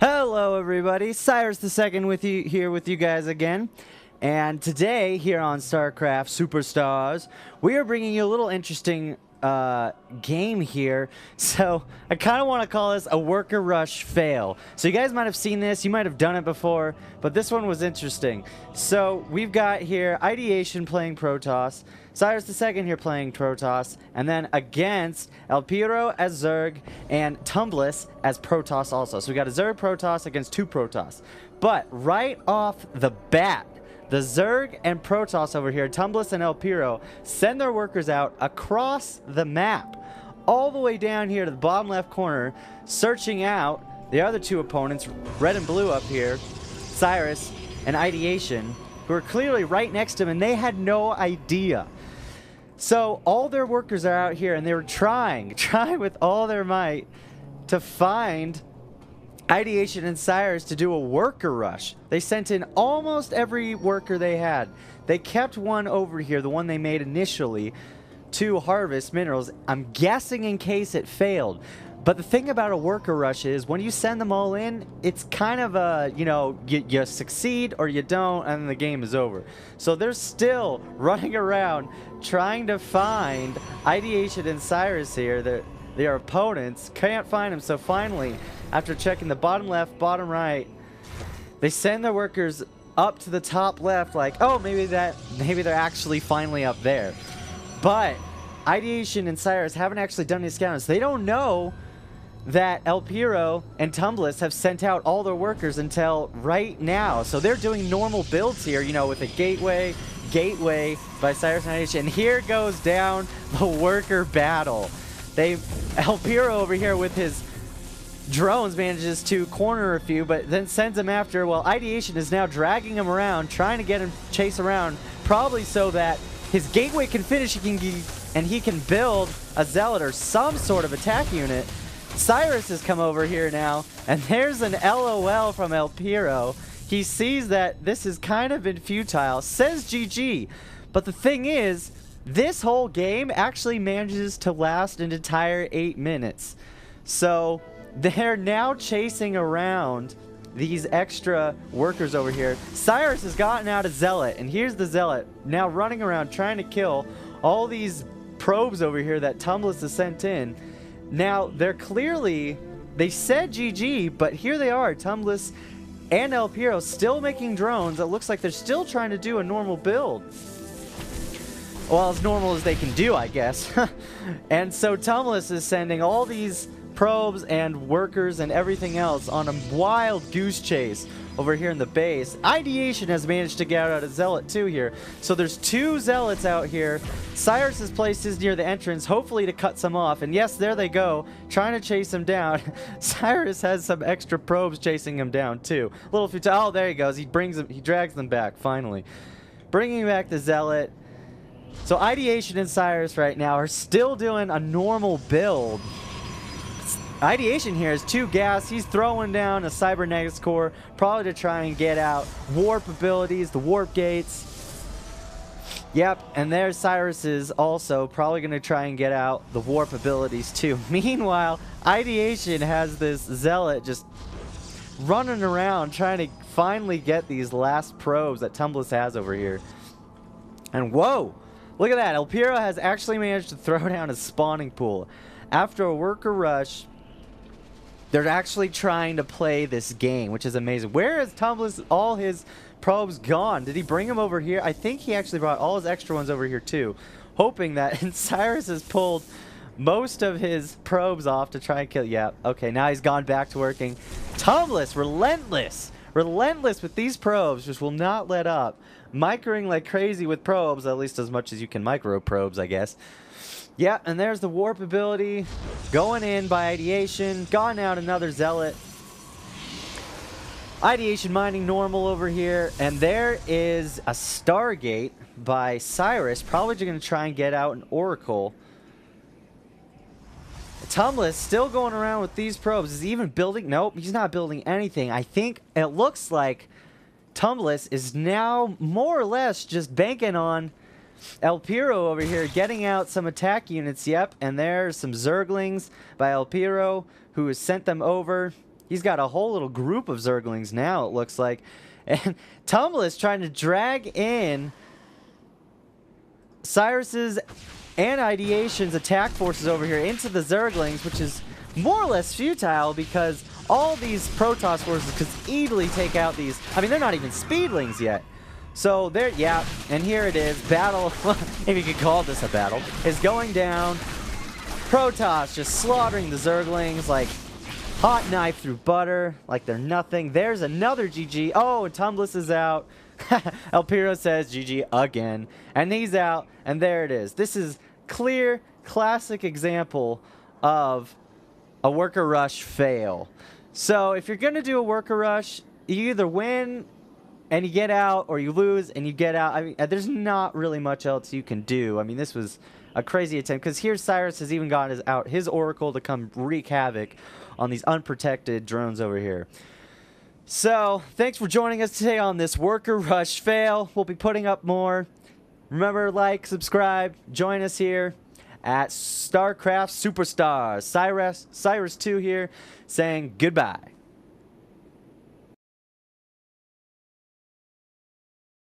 Hello everybody, CyrusII with you here with you guys again. And today here on StarCraft SuperStars, we are bringing you a little interesting game here. So I kind of want to call this a worker rush fail. So you guys might have seen this, you might have done it before, but this one was interesting. So we've got here Ideation playing Protoss, CyrusII here playing Protoss, and then against El Piro as Zerg and Tumbless as Protoss also. So we got a Zerg Protoss against two Protoss. But right off the bat, the Zerg and Protoss over here, Tumbless and El Piro, send their workers out across the map, all the way down here to the bottom left corner, searching out the other two opponents, red and blue up here, Cyrus and Ideation, who are clearly right next to him, and they had no idea. So all their workers are out here, and they were trying with all their might to find Ideation and Cyrus to do a worker rush. They sent in almost every worker they had. They kept one over here, the one they made initially, to harvest minerals. I'm guessing in case it failed. But the thing about a worker rush is when you send them all in, it's kind of a, you know, you succeed or you don't, and the game is over. So they're still running around trying to find Ideation and Cyrus here. Their opponents can't find them. So finally, after checking the bottom left, bottom right, they send their workers up to the top left like, oh, maybe they're actually finally up there. But Ideation and Cyrus haven't actually done any scouting, so they don't know that El Piro and Tumbless have sent out all their workers until right now. So they're doing normal builds here, you know, with a gateway by Cyrus and Ideation. And here goes down the worker battle. El Piro over here with his drones manages to corner a few, but then sends him after. Well, Ideation is now dragging him around, trying to get him chase around, probably so that his gateway can finish and he can build a zealot or some sort of attack unit. Cyrus has come over here now, and there's an LOL from El Piro. He sees that this has kind of been futile, says GG. But the thing is, this whole game actually manages to last an entire 8 minutes. So they're now chasing around these extra workers over here. Cyrus has gotten out a zealot, and here's the zealot now running around trying to kill all these probes over here that Tumbless has sent in. Now, they said GG, but here they are, Tumbless and El Piro still making drones. It looks like they're still trying to do a normal build. Well, as normal as they can do, I guess. And so Tumbless is sending all these probes and workers and everything else on a wild goose chase over here in the base. Ideation has managed to get out a zealot too here. So there's two zealots out here. Cyrus has placed his near the entrance, hopefully to cut some off. And yes, there they go, trying to chase him down. Cyrus has some extra probes chasing him down too. Little futile. Oh, there he goes. He drags them back finally, bringing back the zealot. So Ideation and Cyrus right now are still doing a normal build. Ideation here is 2 gas. He's throwing down a cybernetics core, probably to try and get out warp abilities, the warp gates. Yep, and there's Cyrus is also probably going to try and get out the warp abilities too. Meanwhile, Ideation has this zealot just running around trying to finally get these last probes that Tumbless has over here. And whoa, look at that. El Piro has actually managed to throw down a spawning pool. After a worker rush, they're actually trying to play this game, which is amazing. Where is Tumbless? All his probes gone. Did he bring them over here? I think he actually brought all his extra ones over here too, hoping that. And Cyrus has pulled most of his probes off to try and kill. Yeah, okay, now he's gone back to working. Tumbless, relentless with these probes, just will not let up. Microing like crazy with probes, at least as much as you can micro probes, I guess. Yeah, and there's the warp ability going in by Ideation. Gone out another zealot. Ideation mining normal over here. And there is a Stargate by Cyrus. Probably going to try and get out an Oracle. Tumbless still going around with these probes. Is he even building? Nope, he's not building anything. I think it looks like Tumbless is now more or less just banking on El Piro over here getting out some attack units. Yep, and there's some Zerglings by El Piro who has sent them over He's got a whole little group of Zerglings now, it looks like. And Tumblr trying to drag in Cyrus's and Ideation's attack forces over here into the Zerglings, which is more or less futile because all these Protoss forces could easily take out these. I mean, they're not even speedlings yet. So there, yeah, and here it is. Battle, if you could call this a battle, is going down. Protoss just slaughtering the Zerglings like hot knife through butter, like they're nothing. There's another GG. Oh, and Tumblr is out. El Piro says GG again. And he's out, and there it is. This is clear, classic example of a worker rush fail. So if you're going to do a worker rush, you either win and you get out, or you lose and you get out. I mean, there's not really much else you can do. I mean, this was a crazy attempt, because here Cyrus has even gotten out his Oracle to come wreak havoc on these unprotected drones over here. So, thanks for joining us today on this worker rush fail. We'll be putting up more. Remember, like, subscribe, join us here at StarCraft SuperStars. CyrusII here saying goodbye.